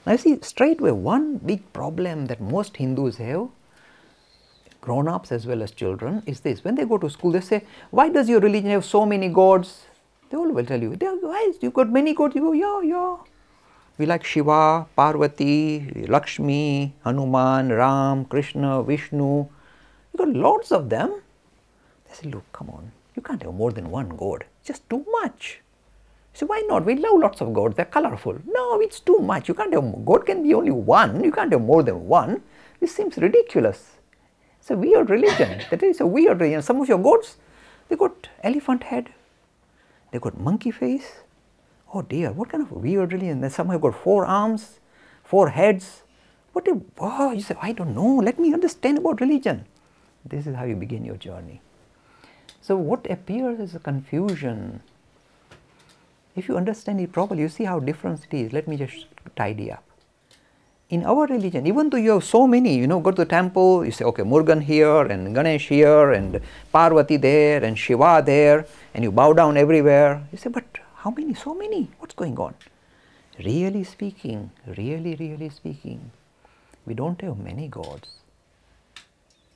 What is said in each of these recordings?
Now you see, straightway, one big problem that most Hindus have, grown-ups as well as children, is this. When they go to school, they say, why does your religion have so many gods? They all will tell you, why, you got many gods? You go, yeah. We like Shiva, Parvati, Lakshmi, Hanuman, Ram, Krishna, Vishnu. You got lots of them. They say, look, come on, you can't have more than one god. It's just too much. So why not? We love lots of gods, they're colorful. No, it's too much. You can't have, God can be only one. You can't have more than one. This seems ridiculous. It's a weird religion. That is a weird religion. Some of your gods, they got elephant head, they got monkey face. Oh dear, what kind of weird religion? Then some have got 4 arms, 4 heads. You say, I don't know, let me understand about religion. This is how you begin your journey. So what appears as a confusion, if you understand it properly, you see how different it is. Let me just tidy up. In our religion, even though you have so many, go to the temple, you say, okay, Murugan here, and Ganesh here, and Parvati there, and Shiva there, and you bow down everywhere. You say, but how many? So many. What's going on? Really speaking, we don't have many gods.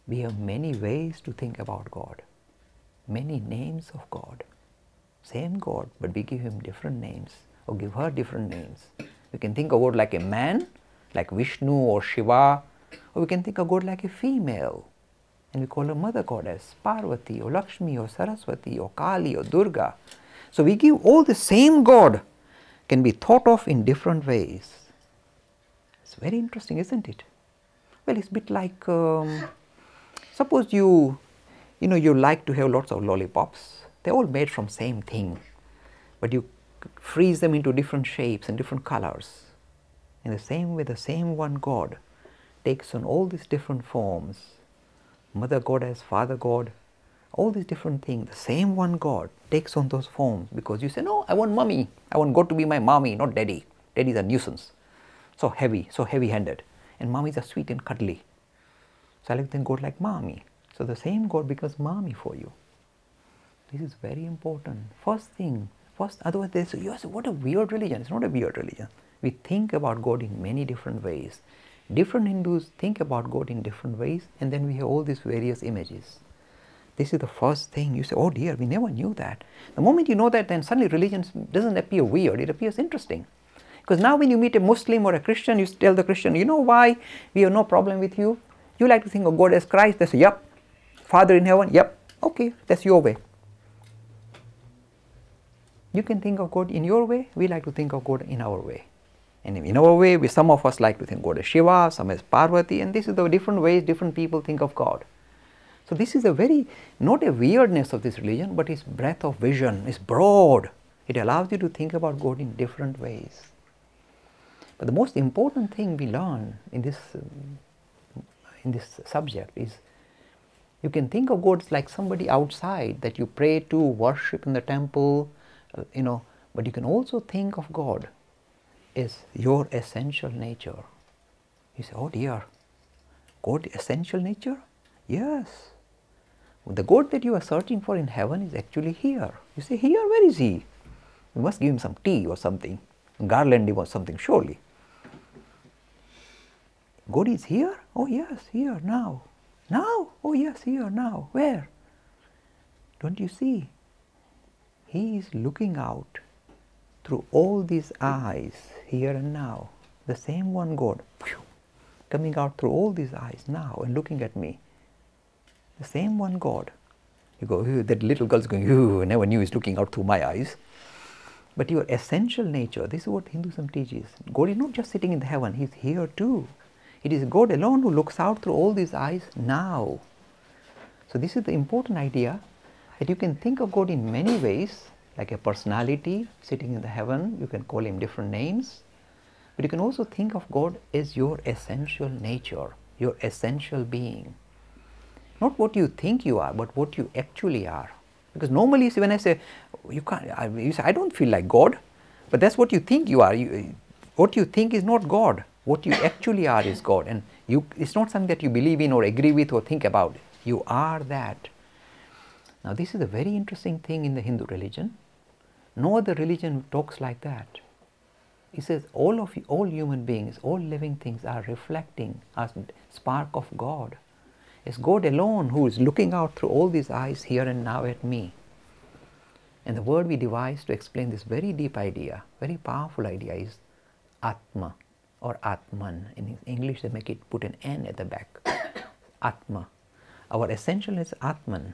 We have many ways to think about God, many names of God. Same God, but we give him different names, or give her different names. We can think of God like a man, like Vishnu or Shiva, or we can think of God like a female, and we call her Mother Goddess, Parvati or Lakshmi or Saraswati or Kali or Durga. So we give all the same God, can be thought of in different ways. It's very interesting, isn't it? Well, it's a bit like, suppose you like to have lots of lollipops. They're all made from same thing, but you freeze them into different shapes and different colors. In the same way, the same one God takes on all these different forms, Mother Goddess, Father God, all these different things. The same one God takes on those forms, because you say, no, I want mommy. I want God to be my mommy, not daddy. Daddy is a nuisance. So heavy-handed. And mommies are sweet and cuddly. So I like then God like mommy. So the same God becomes mommy for you. This is very important. Otherwise they say, yes, what a weird religion. It's not a weird religion. We think about God in many different ways. Different Hindus think about God in different ways, and then we have all these various images. This is the first thing. You say, oh dear, we never knew that. The moment you know that, then suddenly religion doesn't appear weird, it appears interesting. Because now when you meet a Muslim or a Christian, you tell the Christian, you know why we have no problem with you? You like to think of God as Christ. They say, yep. Father in heaven, yep. Okay, that's your way. You can think of God in your way, we like to think of God in our way. And in our way, some of us like to think of God as Shiva, some as Parvati, and this is the different ways different people think of God. So this is not a weirdness of this religion, but its breadth of vision, it's broad. It allows you to think about God in different ways. But the most important thing we learn in this subject is, you can think of God like somebody outside that you pray to, worship in the temple, but you can also think of God as your essential nature. You say, oh dear, God essential nature? Yes. The God that you are searching for in heaven is actually here. You say, here, where is he? You must give him some tea or something, garland him or something, surely. God is here? Oh yes, here, now. Now? Oh yes, here, now. Where? Don't you see? He is looking out through all these eyes, here and now. The same one God, coming out through all these eyes now and looking at me. The same one God. You go, that little girl's going, I never knew he's looking out through my eyes. But your essential nature, this is what Hinduism teaches. God is not just sitting in the heaven, he's here too. It is God alone who looks out through all these eyes now. So this is the important idea, that you can think of God in many ways, like a personality sitting in the heaven. You can call him different names. But you can also think of God as your essential nature, your essential being. Not what you think you are, but what you actually are. Because normally, when I say, you say, I don't feel like God, but that's what you think you are. What you think is not God. What you actually are is God. And it's not something that you believe in or agree with or think about. You are that. Now this is a very interesting thing in the Hindu religion. No other religion talks like that. He says all human beings, all living things are reflecting a spark of God. It's God alone who is looking out through all these eyes here and now at me. And the word we devised to explain this very deep idea, very powerful idea, is Atma or Atman. In English they make it, put an N at the back. Atma. Our essential is Atman.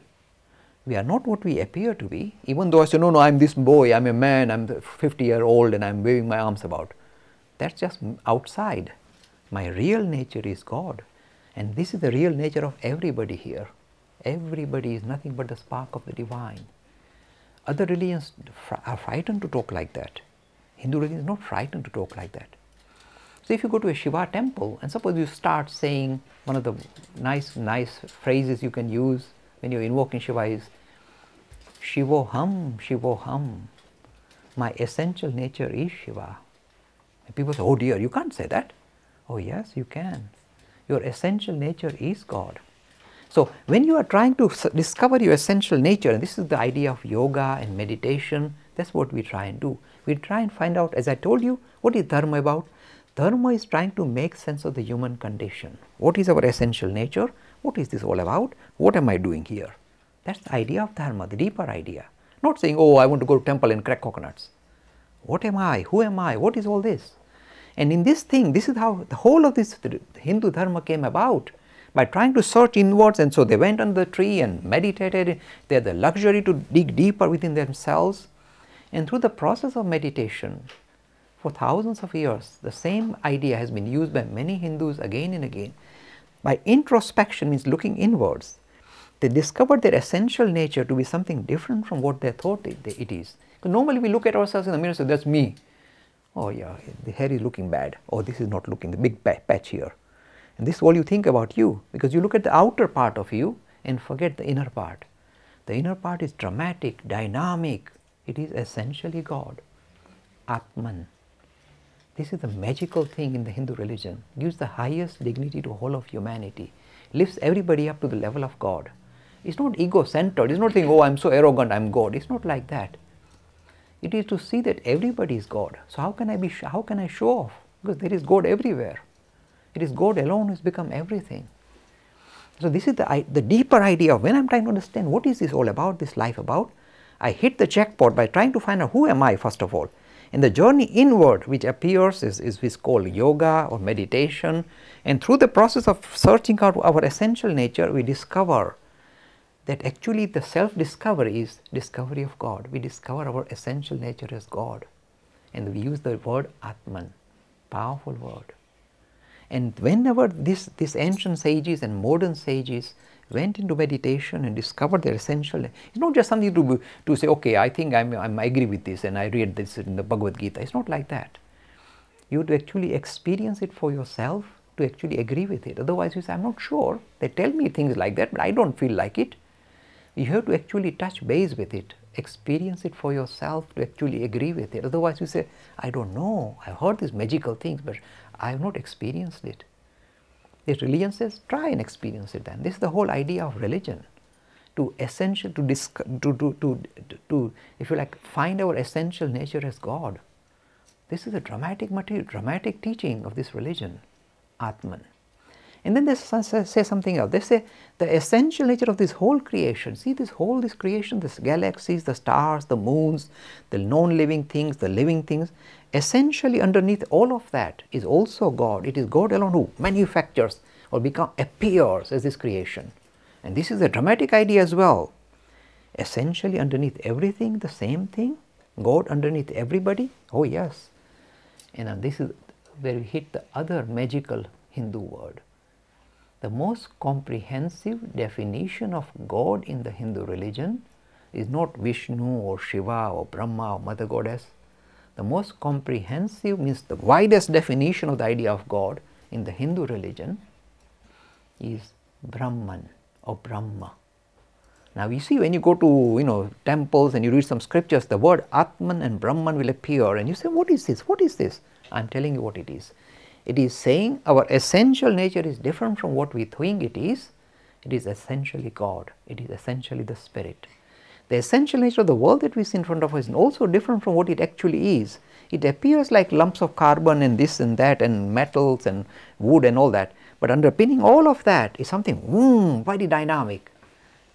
We are not what we appear to be, even though I say, no, I'm this boy, I'm a man, I'm 50-year-old and I'm waving my arms about. That's just outside. My real nature is God. And this is the real nature of everybody here. Everybody is nothing but the spark of the divine. Other religions are frightened to talk like that. Hindu religion is not frightened to talk like that. So if you go to a Shiva temple and suppose you start saying one of the nice phrases you can use when you're invoking Shiva is Shivoham, Shivoham. My essential nature is Shiva. And people say, oh dear, you can't say that. Oh yes, you can. Your essential nature is God. So when you are trying to discover your essential nature, and this is the idea of yoga and meditation, that's what we try and do. We try and find out, as I told you, what is Dharma about? Dharma is trying to make sense of the human condition. What is our essential nature? What is this all about? What am I doing here? That's the idea of Dharma, the deeper idea. Not saying, oh, I want to go to temple and crack coconuts. What am I? Who am I? What is all this? And in this thing, this is how the whole of this Hindu Dharma came about, by trying to search inwards. And so they went under the tree and meditated. They had the luxury to dig deeper within themselves. And through the process of meditation, for thousands of years, the same idea has been used by many Hindus again and again. By introspection means looking inwards. They discovered their essential nature to be something different from what they thought it is. Because normally we look at ourselves in the mirror and say, that's me. Oh yeah, the hair is looking bad. Oh, this is not looking, the big patch here. And this is all you think about you, because you look at the outer part of you and forget the inner part. The inner part is dramatic, dynamic. It is essentially God, Atman. This is the magical thing in the Hindu religion. Gives the highest dignity to whole of humanity. Lifts everybody up to the level of God. It's not ego-centered. It's not saying, oh, I'm so arrogant, I'm God. It's not like that. It is to see that everybody is God. So how can I show off? Because there is God everywhere. It is God alone who has become everything. So this is the deeper idea of when I'm trying to understand what is this all about, this life about, I hit the jackpot by trying to find out who am I first of all. And the journey inward which appears is called yoga or meditation. And through the process of searching out our essential nature, we discover that actually the self-discovery is discovery of God. We discover our essential nature as God. And we use the word Atman, powerful word. And whenever these ancient sages and modern sages went into meditation and discovered their essential, it's not just something to say, okay, I think I agree with this and I read this in the Bhagavad Gita. It's not like that. You have to actually experience it for yourself to actually agree with it. Otherwise you say, I'm not sure. They tell me things like that, but I don't feel like it. You have to actually touch base with it, experience it for yourself to actually agree with it. Otherwise you say, I don't know, I've heard these magical things, but I have not experienced it. The religion says, try and experience it then. This is the whole idea of religion. To if you like, find our essential nature as God. This is a dramatic material, dramatic teaching of this religion, Atman. And then they say something else. They say the essential nature of this whole creation, see this creation, this galaxies, the stars, the moons, the non-living things, the living things, essentially underneath all of that is also God. It is God alone who manufactures or appears as this creation. And this is a dramatic idea as well. Essentially underneath everything, the same thing, God underneath everybody. Oh yes. And this is where we hit the other magical Hindu word. The most comprehensive definition of God in the Hindu religion is not Vishnu or Shiva or Brahma or Mother Goddess. The most comprehensive means the widest definition of the idea of God in the Hindu religion is Brahman or Brahma. Now you see, when you go to temples and you read some scriptures, the word Atman and Brahman will appear and you say, what is this? What is this? I am telling you what it is. It is saying our essential nature is different from what we think it is. It is essentially God. It is essentially the Spirit. The essential nature of the world that we see in front of us is also different from what it actually is. It appears like lumps of carbon and this and that and metals and wood and all that, but underpinning all of that is something very dynamic.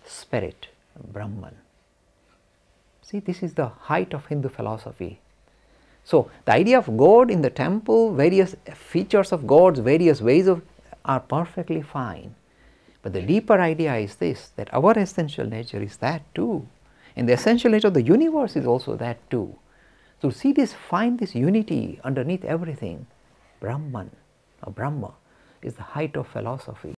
Spirit, Brahman. See, this is the height of Hindu philosophy. So, the idea of God in the temple, various features of gods, various ways of are perfectly fine. But the deeper idea is this, that our essential nature is that too. And the essential nature of the universe is also that too. So, see this, find this unity underneath everything. Brahman or Brahma is the height of philosophy.